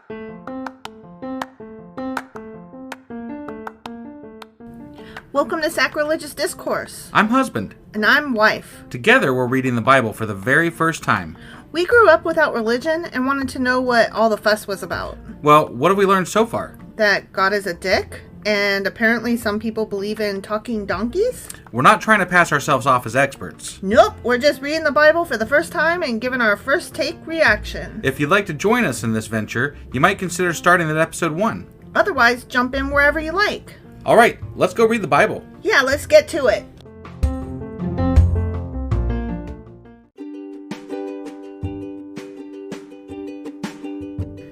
Welcome to Sacrilegious Discourse. I'm husband. And I'm wife. Together, we're reading the Bible for the very first time. We grew up without religion and wanted to know what all the fuss was about. Well, what have we learned so far? That God is a dick, and apparently some people believe in talking donkeys? We're not trying to pass ourselves off as experts. Nope, we're just reading the Bible for the first time and giving our first take reaction. If you'd like to join us in this venture, you might consider starting at episode 1. Otherwise, jump in wherever you like. All right, let's go read the Bible. Yeah, let's get to it.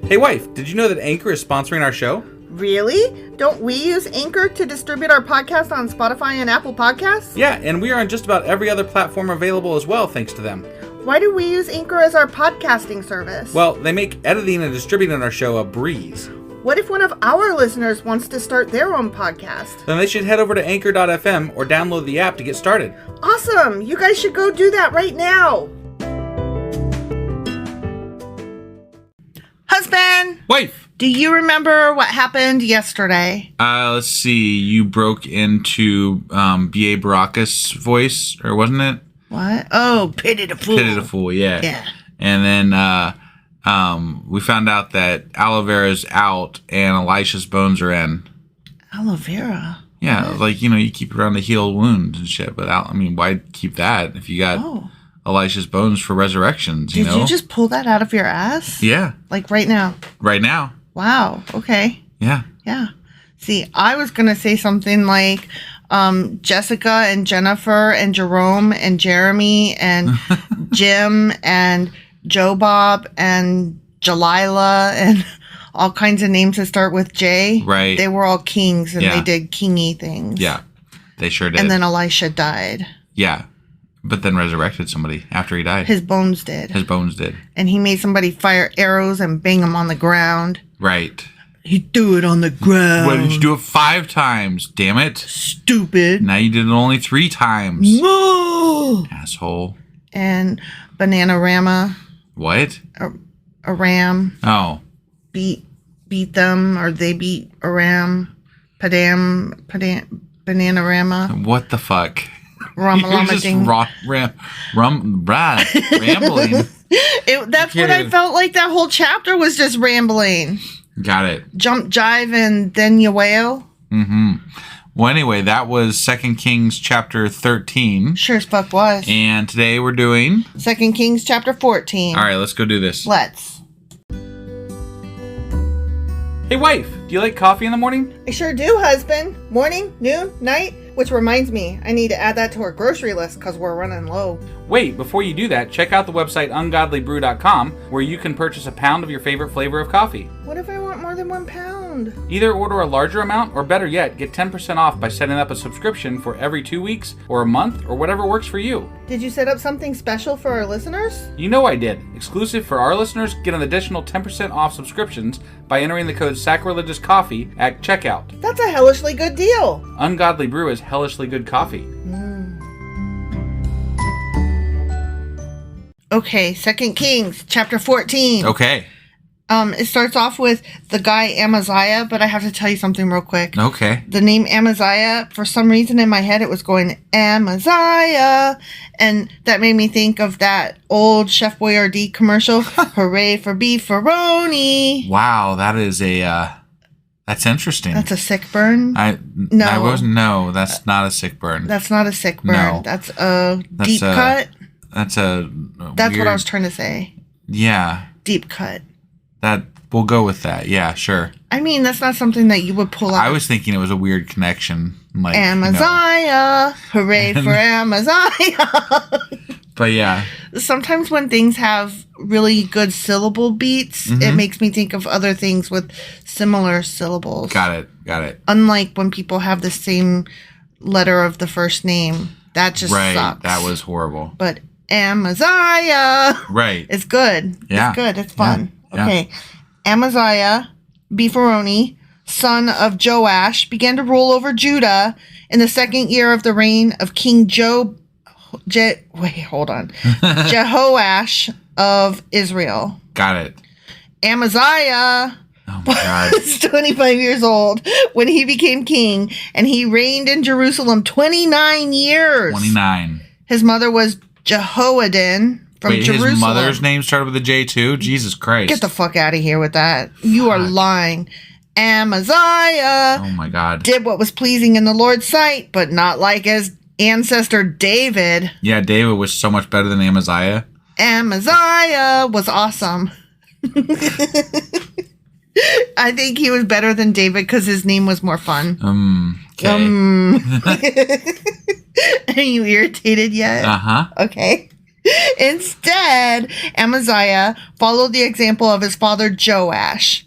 Hey wife, did you know that Anchor is sponsoring our show? Really? Don't we use Anchor to distribute our podcast on Spotify and Apple Podcasts? Yeah, and we are on just about every other platform available as well, thanks to them. Why do we use Anchor as our podcasting service? Well, they make editing and distributing our show a breeze. What if one of our listeners wants to start their own podcast? Then they should head over to anchor.fm or download the app to get started. Awesome! You guys should go do that right now! Husband! Wife! Do you remember what happened yesterday? Let's see. You broke into B.A. Baracus' voice, or wasn't it? What? Oh, Pity the Fool. Pity the Fool, yeah. Yeah. And then we found out that aloe vera's out and Elisha's bones are in. Aloe vera? Yeah, What? like, you keep it around the healed wounds and shit. But, why keep that if you got Elisha's bones for resurrections, Did you just pull that out of your ass? Yeah. Like right now? Right now. Wow. Okay. Yeah. Yeah. See, I was going to say something like Jessica and Jennifer and Jerome and Jeremy and Jim and Joe Bob and Jalila and all kinds of names that start with J. Right. They were all kings and they did kingy things. Yeah. They sure did. And then Elisha died. Yeah. But then resurrected somebody after he died. His bones did. His bones did. And he made somebody fire arrows and bang them on the ground. Right. He threw it on the ground. Why didn't you do it 5 times? Damn it. Stupid. Now you did it only 3 times. Moo! Asshole. And Bananarama. What? Aram. Oh. Beat them, or they beat Aram. Bananarama. What the fuck? Ramalama You're just ding. rambling. That's what I felt like. That whole chapter was just rambling. Got it. Jump, jive, and then you wail. Mm-hmm. Well, anyway, that was 2 Kings chapter 13. Sure as fuck was. And today we're doing 2 Kings chapter 14. All right, let's go do this. Let's. Hey wife, do you like coffee in the morning? I sure do, husband. Morning, noon, night. Which reminds me, I need to add that to our grocery list because we're running low. Wait, before you do that, check out the website ungodlybrew.com where you can purchase a pound of your favorite flavor of coffee. What if I want more than 1 pound? Either order a larger amount, or better yet, get 10% off by setting up a subscription for every 2 weeks or a month or whatever works for you. Did you set up something special for our listeners? You know I did. Exclusive for our listeners, get an additional 10% off subscriptions by entering the code SACRILEGIOUSCOFFEE at checkout. That's a hellishly good deal. Ungodly Brew is hellishly good coffee. Okay, 2 Kings chapter 14. Okay. It starts off with the guy Amaziah, but I have to tell you something real quick. Okay. The name Amaziah, for some reason in my head, it was going Amaziah, and that made me think of that old Chef Boyardee commercial, Hooray for Beefaroni. Wow, that is that's interesting. That's a sick burn? No, that's not a sick burn. That's not a sick burn. No. That's a deep cut. That's That's what I was trying to say. Yeah. Deep cut. We'll go with that. Yeah, sure. I mean, that's not something that you would pull out. I was thinking it was a weird connection. Like Amaziah. Hooray for Amaziah. But yeah. Sometimes when things have really good syllable beats, it makes me think of other things with similar syllables. Got it. Unlike when people have the same letter of the first name. That just sucks. That was horrible. But Amaziah. Right. It's good. Yeah. It's good. It's fun. Yeah. Okay. Amaziah, Beefaroni, son of Joash, began to rule over Judah in the 2nd year of the reign of King Jehoash of Israel. Got it. Amaziah God. was 25 years old when he became king, and he reigned in Jerusalem 29 years. 29. His mother was Jehoiadin from Jerusalem. His mother's name started with a J too? Jesus Christ. Get the fuck out of here with that. You are lying. Amaziah. Oh my God. Did what was pleasing in the Lord's sight, but not like his ancestor David. Yeah, David was so much better than Amaziah. Amaziah was awesome. I think he was better than David because his name was more fun. Okay. Are you irritated yet? Uh-huh. Okay. Instead, Amaziah followed the example of his father Joash.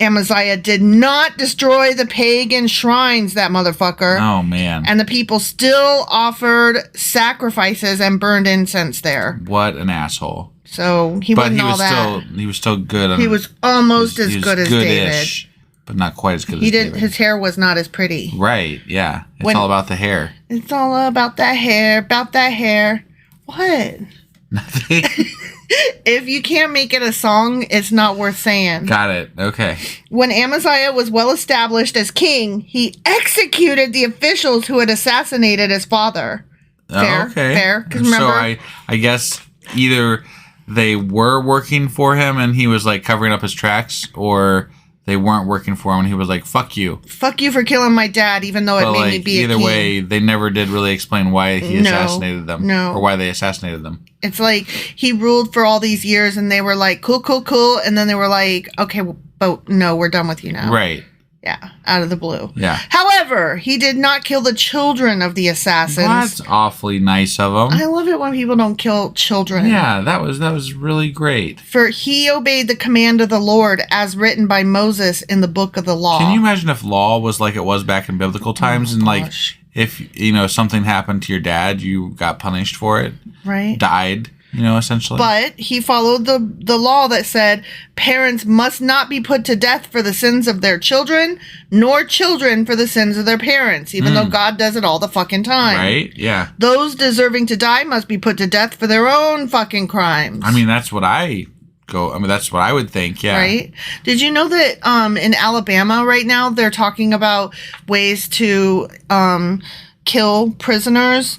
Amaziah did not destroy the pagan shrines, that motherfucker. Oh, man. And the people still offered sacrifices and burned incense there. What an asshole. So he wasn't all that. He was still good. He was almost as good as David. But not quite as good He as didn't. David. His hair was not as pretty. Right, yeah. It's all about the hair. It's all about that hair. About that hair. What? Nothing. If you can't make it a song, it's not worth saying. Got it. Okay. When Amaziah was well established as king, he executed the officials who had assassinated his father. Fair, okay. Fair. Because remember, So I guess either they were working for him and he was like covering up his tracks, or they weren't working for him and he was like, fuck you. Fuck you for killing my dad, even though it made me be a king. Either way, they never did really explain why he assassinated them. No. Or why they assassinated them. It's like he ruled for all these years and they were like, cool, cool, cool. And then they were like, okay, but no, we're done with you now. Right. Yeah, out of the blue. Yeah. However, he did not kill the children of the assassins. Well, that's awfully nice of him. I love it when people don't kill children. Yeah, that was really great. For he obeyed the command of the Lord as written by Moses in the book of the law. Can you imagine if law was like it was back in biblical times, and like if something happened to your dad, you got punished for it, right? Died, essentially. But he followed the law that said parents must not be put to death for the sins of their children, nor children for the sins of their parents, even though God does it all the fucking time. Right? Yeah. Those deserving to die must be put to death for their own fucking crimes. I mean, that's what that's what I would think, yeah. Right? Did you know that in Alabama right now they're talking about ways to kill prisoners?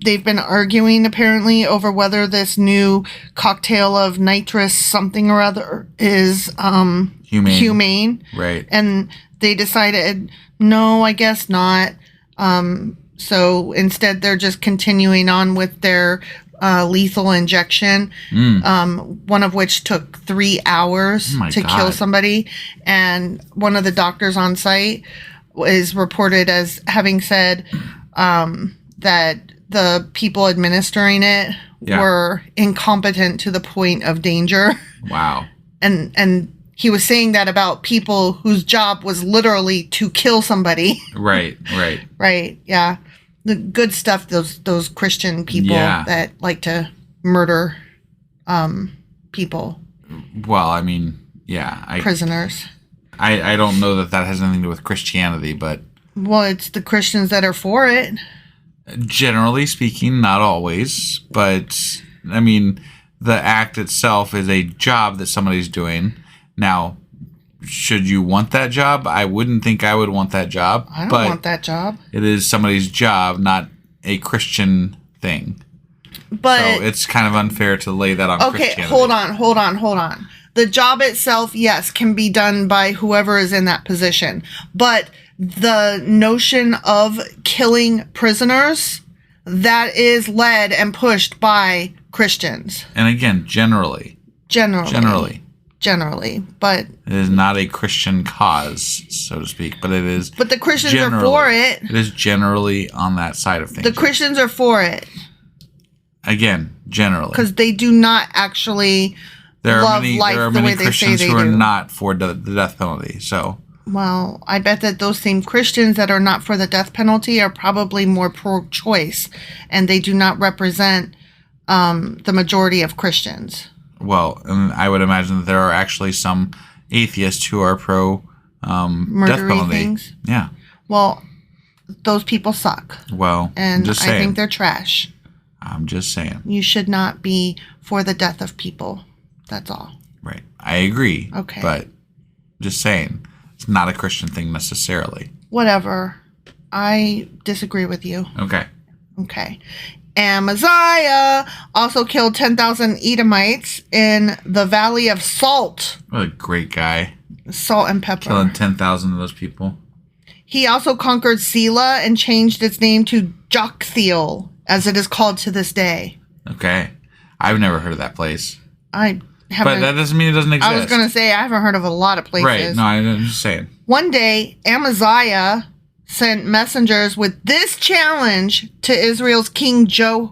They've been arguing apparently over whether this new cocktail of nitrous something or other is humane. Right. And they decided, no, I guess not. So instead they're just continuing on with their lethal injection, one of which took 3 hours to kill somebody. And one of the doctors on site is reported as having said that the people administering it were incompetent to the point of danger. Wow. And he was saying that about people whose job was literally to kill somebody. Right. Right, yeah. The good stuff, those Christian people that like to murder people. Well, I mean, yeah. Prisoners. I don't know that has anything to do with Christianity, but... Well, it's the Christians that are for it. Generally speaking, not always, but I mean, the act itself is a job that somebody's doing. Now, should you want that job? I wouldn't think I would want that job. I don't want that job. It is somebody's job, not a Christian thing. But so it's kind of unfair to lay that on Christianity. Okay, hold on. The job itself, yes, can be done by whoever is in that position. But the notion of killing prisoners, that is led and pushed by Christians. And again, generally. But it is not a Christian cause, so to speak, but it is. But the Christians are for it. It is generally on that side of things. The Christians are for it. Again, generally. Because they do not actually love life the way they say they do. There are many Christians who are not for the death penalty, so... Well, I bet that those same Christians that are not for the death penalty are probably more pro-choice, and they do not represent the majority of Christians. Well, and I would imagine that there are actually some atheists who are pro death penalty. Things. Yeah. Well, those people suck. Well, and I think they're trash. I'm just saying. You should not be for the death of people. That's all. Right. I agree. Okay. But Just saying. It's not a Christian thing necessarily. Whatever. I disagree with you. Okay. Okay. Amaziah also killed 10,000 Edomites in the Valley of Salt. What a great guy. Salt and pepper. Killing 10,000 of those people. He also conquered Selah and changed its name to Joktheel, as it is called to this day. Okay. I've never heard of that place. I haven't. But that doesn't mean it doesn't exist. I was going to say, I haven't heard of a lot of places. Right. No, I'm just saying. One day, Amaziah sent messengers with this challenge to Israel's king Jehoash.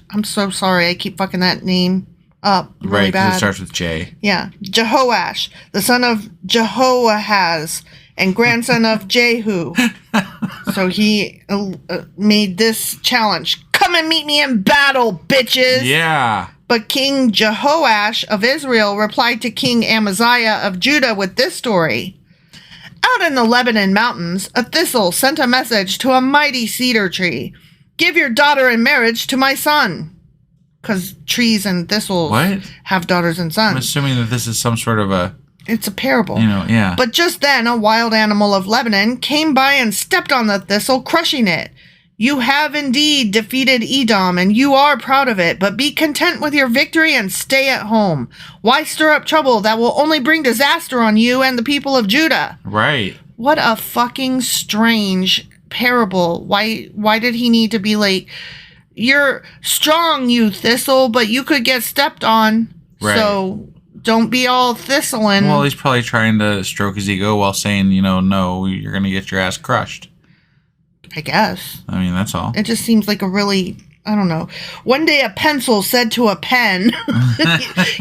I'm so sorry. I keep fucking that name up really Right, because bad. it starts with J. Yeah. Jehoash, the son of Jehoahaz and grandson of Jehu. So he made this challenge. Come and meet me in battle, bitches. Yeah. But King Jehoash of Israel replied to King Amaziah of Judah with this story. Out in the Lebanon mountains, a thistle sent a message to a mighty cedar tree. Give your daughter in marriage to my son. Because trees and thistles have daughters and sons. I'm assuming that this is some sort of a... It's a parable. Yeah. But just then, a wild animal of Lebanon came by and stepped on the thistle, crushing it. You have indeed defeated Edom, and you are proud of it, but be content with your victory and stay at home. Why stir up trouble that will only bring disaster on you and the people of Judah? Right. What a fucking strange parable. Why did he need to be like, you're strong, you thistle, but you could get stepped on. Right. So don't be all thistling. Well, he's probably trying to stroke his ego while saying, no, you're going to get your ass crushed. I guess. I mean, that's all. It just seems like a really, I don't know. One day a pencil said to a pen.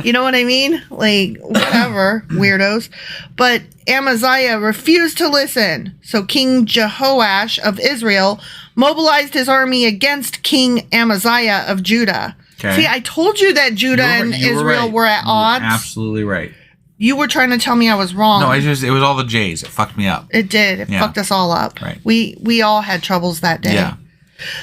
You know what I mean? Like, whatever, weirdos. But Amaziah refused to listen. So King Jehoash of Israel mobilized his army against King Amaziah of Judah. Okay. See, I told you that Judah and Israel were at odds. Absolutely right. You were trying to tell me I was wrong. No, it was all the J's. It fucked me up. It did. It fucked us all up. Right. We all had troubles that day. Yeah.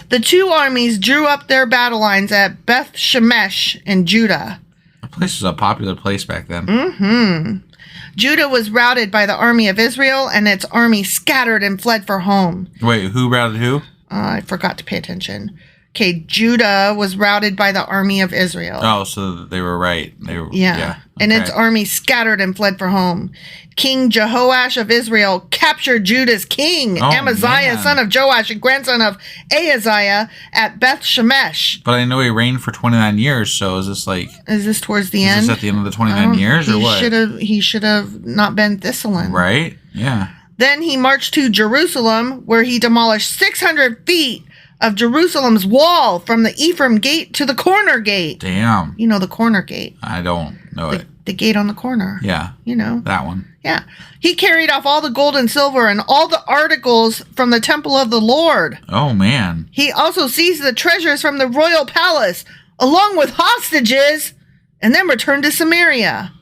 The two armies drew up their battle lines at Beth Shemesh in Judah. The place was a popular place back then. Mm-hmm. Judah was routed by the army of Israel, and its army scattered and fled for home. Wait, who routed who? I forgot to pay attention. Okay, Judah was routed by the army of Israel. Oh, so they were right. Yeah. And its army scattered and fled for home. King Jehoash of Israel captured Judah's king, Amaziah, son of Joash and grandson of Ahaziah, at Beth Shemesh. But I know he reigned for 29 years, so is this like... Is this towards the end? Is this at the end of the 29 years, or what? He should have not been thistling. Right? Yeah. Then he marched to Jerusalem, where he demolished 600 feet of Jerusalem's wall from the Ephraim gate to the corner gate. Damn. You know the corner gate. I don't know it. The gate on the corner. Yeah. You know. That one. Yeah. He carried off all the gold and silver and all the articles from the temple of the Lord. Oh, man. He also seized the treasures from the royal palace, along with hostages, and then returned to Samaria.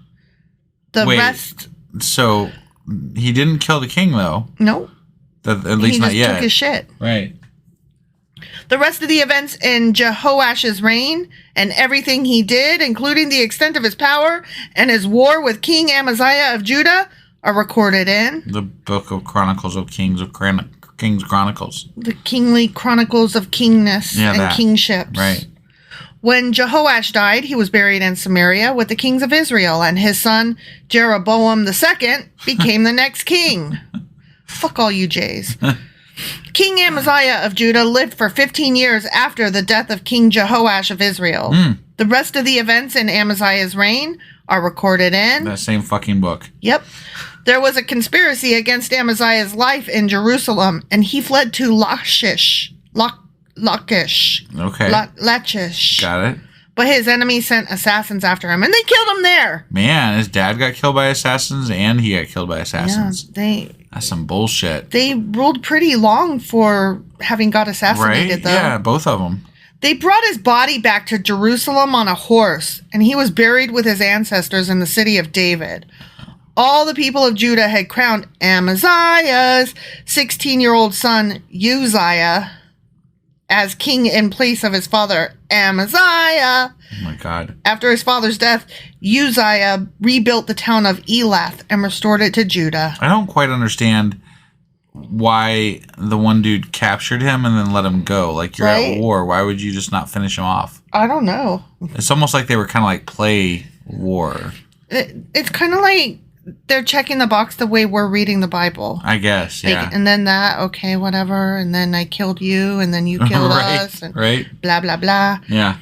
Rest... So, he didn't kill the king, though? No. At least not yet. He just took his shit. Right. The rest of the events in Jehoash's reign and everything he did, including the extent of his power and his war with King Amaziah of Judah, are recorded in the Book of Chronicles of Kings Chronicles. The Kingly Chronicles of Kingness and Kingships. Right. When Jehoash died, he was buried in Samaria with the kings of Israel, and his son Jeroboam II became the next king. Fuck all you Jays. King Amaziah of Judah lived for 15 years after the death of King Jehoash of Israel. The rest of the events in Amaziah's reign are recorded in that same fucking book. Yep. There was a conspiracy against Amaziah's life in Jerusalem, and he fled to Lachish. Okay. Lachish. Got it. But his enemies sent assassins after him, and they killed him there. Man, his dad got killed by assassins, and he got killed by assassins. Yeah, that's some bullshit. They ruled pretty long for having got assassinated, right? though. Yeah, both of them. They brought his body back to Jerusalem on a horse, and he was buried with his ancestors in the city of David. All the people of Judah had crowned Amaziah's 16-year-old son, Uzziah, as king in place of his father, Amaziah. Oh my God. After his father's death, Uzziah rebuilt the town of Elath and restored it to Judah. I don't quite understand why the one dude captured him and then let him go. Like, you're at war. Why would you just not finish him off? I don't know. It's almost like they were kind of like play war. It's kind of like they're checking the box the way we're reading the Bible. I guess, yeah. Like, and then that, okay, whatever. And then I killed you, and then you killed us. And blah, blah, blah. Yeah.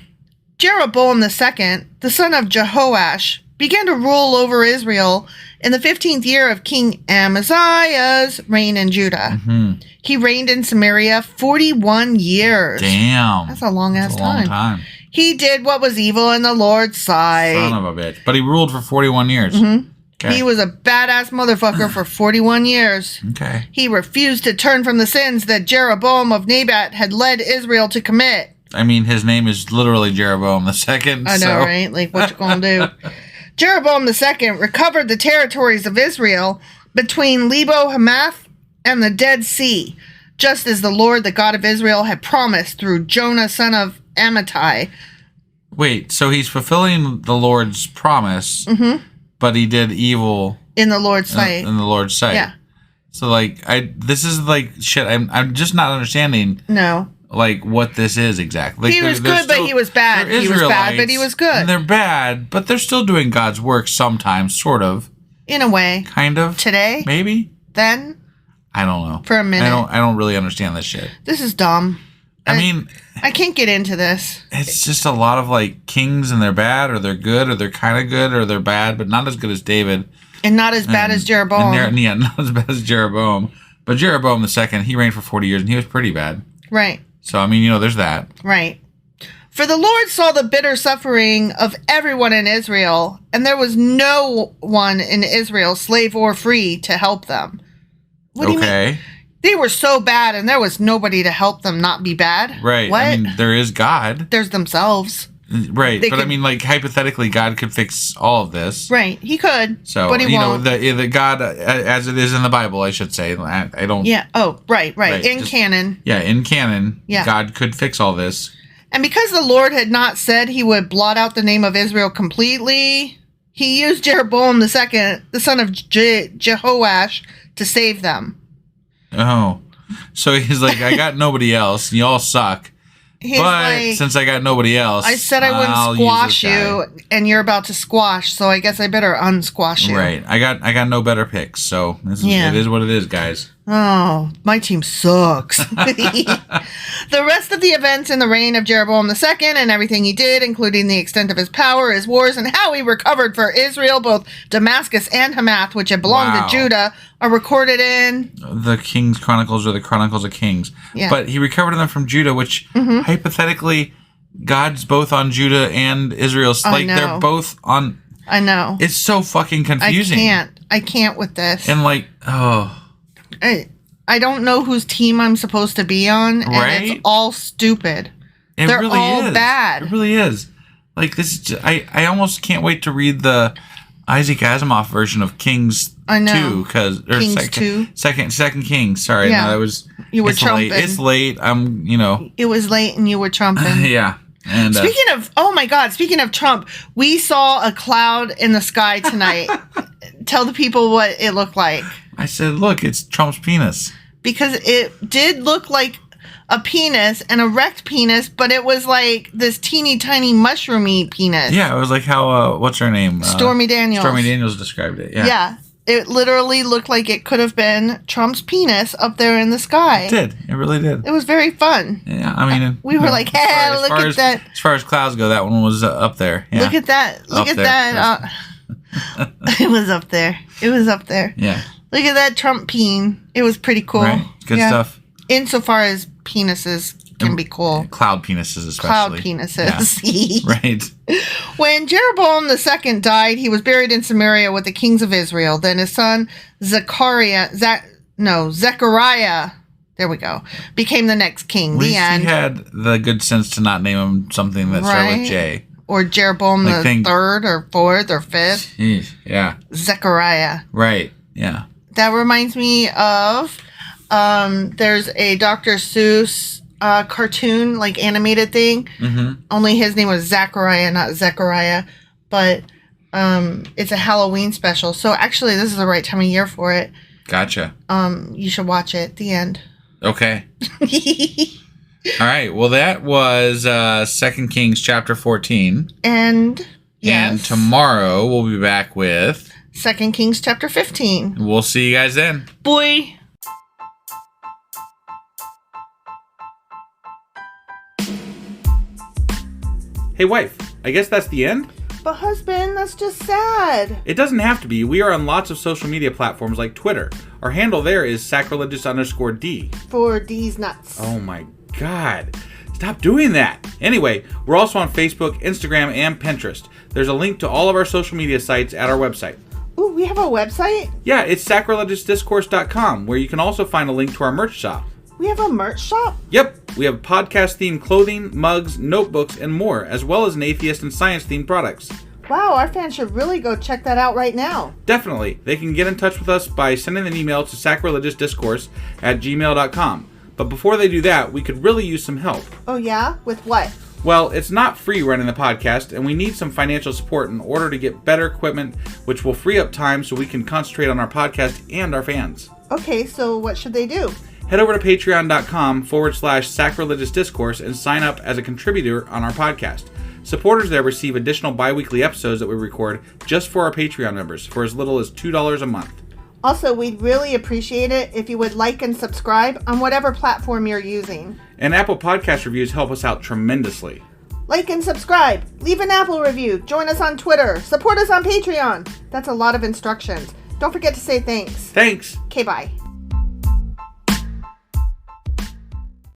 Jeroboam II, the son of Jehoash, began to rule over Israel in the 15th year of King Amaziah's reign in Judah. Mm-hmm. He reigned in Samaria 41 years. Damn. That's a long-ass time. Long time. He did what was evil in the Lord's sight. Son of a bitch. But he ruled for 41 years. Mm-hmm. Okay. He was a badass motherfucker for 41 years. Okay. He refused to turn from the sins that Jeroboam of Nebat had led Israel to commit. I mean, his name is literally Jeroboam II. I know, right? Like, what you gonna do? Jeroboam II recovered the territories of Israel between Lebo Hamath and the Dead Sea, just as the Lord, the God of Israel, had promised through Jonah, son of Amittai. Wait, so he's fulfilling the Lord's promise, but he did evil in the Lord's sight. In the Lord's sight. Yeah. So, like, this is like shit. I'm just not understanding. No. Like, what this is exactly. Like, he was good, but he was bad. He was bad, but he was good. And they're bad, but they're still doing God's work sometimes, sort of. In a way. Kind of. Today? Maybe? Then? I don't know. For a minute. I don't really understand this shit. This is dumb. I mean... I can't get into this. It's just a lot of, like, kings and they're bad, or they're good, or they're kind of good, or they're bad, but not as good as David. And not as bad as Jeroboam. Yeah, not as bad as Jeroboam. But Jeroboam II, he reigned for 40 years, and he was pretty bad. Right. So, I mean, there's that. Right. For the Lord saw the bitter suffering of everyone in Israel, and there was no one in Israel, slave or free, to help them. What do you mean? They were so bad, and there was nobody to help them not be bad. Right. What? I mean, there is God. There's themselves. Right. I mean, like, hypothetically, God could fix all of this. Right. He could. So, but he won't. the God, as it is in the Bible, I should say. I don't... Yeah. Oh, right. In canon. Yeah, in canon, God could fix all this. And because the Lord had not said he would blot out the name of Israel completely, he used Jeroboam II, the son of Jehoash, to save them. Oh. So he's like, I got nobody else. Y'all suck. But like, since I got nobody else, I said I wouldn't squash you, and you're about to squash, so I guess I better unsquash you. Right. I got no better picks, so it is what it is, guys. Oh, my team sucks. The rest of the events in the reign of Jeroboam II and everything he did, including the extent of his power, his wars, and how he recovered for Israel both Damascus and Hamath, which had belonged to Judah, are recorded in the Kings Chronicles or the Chronicles of Kings. Yeah. But he recovered them from Judah, which hypothetically, God's both on Judah and Israel. Like, they're both on. I know. It's so fucking confusing. I can't with this. And like, I don't know whose team I'm supposed to be on, and it's all stupid. They're really all bad. It really is. Like, this is just, I almost can't wait to read the Isaac Asimov version of Kings 2, Second Kings. Sorry, no, that was you were trumping. It's late. It was late, and you were trumping. Yeah. And speaking of Trump, we saw a cloud in the sky tonight. Tell the people what it looked like. I said, look, it's Trump's penis. Because it did look like a penis, an erect penis, but it was like this teeny tiny mushroomy penis. Yeah, it was like how, what's her name? Stormy Daniels. Stormy Daniels described it, yeah. Yeah, it literally looked like it could have been Trump's penis up there in the sky. It did. It really did. It was very fun. Yeah, I mean... we were like, hey, look at that. As far as clouds go, that one was up there. Yeah. Look at that. Look at that. It was up there. It was up there. Yeah. Look at that Trump peen. It was pretty cool. Right. Good stuff. Insofar as penises can be cool. Cloud penises especially. Cloud penises. Yeah. Right. When Jeroboam II died, he was buried in Samaria with the kings of Israel. Then his son Zechariah, there we go, became the next king. At least he had the good sense to not name him something that started with J. Or Jeroboam the third or fourth or fifth. Yeah. Zechariah. Right. Yeah. That reminds me of there's a Dr. Seuss cartoon, like animated thing. Mm-hmm. Only his name was Zachariah, not Zechariah. But it's a Halloween special. So actually, this is the right time of year for it. Gotcha. You should watch it. The end. Okay. All right. Well, that was 2 Kings chapter 14. And yes. And tomorrow we'll be back with 2 Kings chapter 15. We'll see you guys then. Boy. Hey, wife, I guess that's the end? But husband, that's just sad. It doesn't have to be. We are on lots of social media platforms like Twitter. Our handle there is sacrilegious_D. For D's nuts. Oh my God. Stop doing that. Anyway, we're also on Facebook, Instagram, and Pinterest. There's a link to all of our social media sites at our website. Ooh, we have a website? Yeah, it's sacrilegiousdiscourse.com, where you can also find a link to our merch shop. We have a merch shop? Yep, we have podcast-themed clothing, mugs, notebooks, and more, as well as an atheist and science-themed products. Wow, our fans should really go check that out right now. Definitely. They can get in touch with us by sending an email to sacrilegiousdiscourse@gmail.com. But before they do that, we could really use some help. Oh yeah? With what? Well, it's not free running the podcast, and we need some financial support in order to get better equipment, which will free up time so we can concentrate on our podcast and our fans. Okay, so what should they do? Head over to patreon.com/sacrilegiousdiscourse and sign up as a contributor on our podcast. Supporters there receive additional bi-weekly episodes that we record just for our Patreon members for as little as $2 a month. Also, we'd really appreciate it if you would like and subscribe on whatever platform you're using. And Apple Podcast reviews help us out tremendously. Like and subscribe. Leave an Apple review. Join us on Twitter. Support us on Patreon. That's a lot of instructions. Don't forget to say thanks. Thanks. Okay, bye.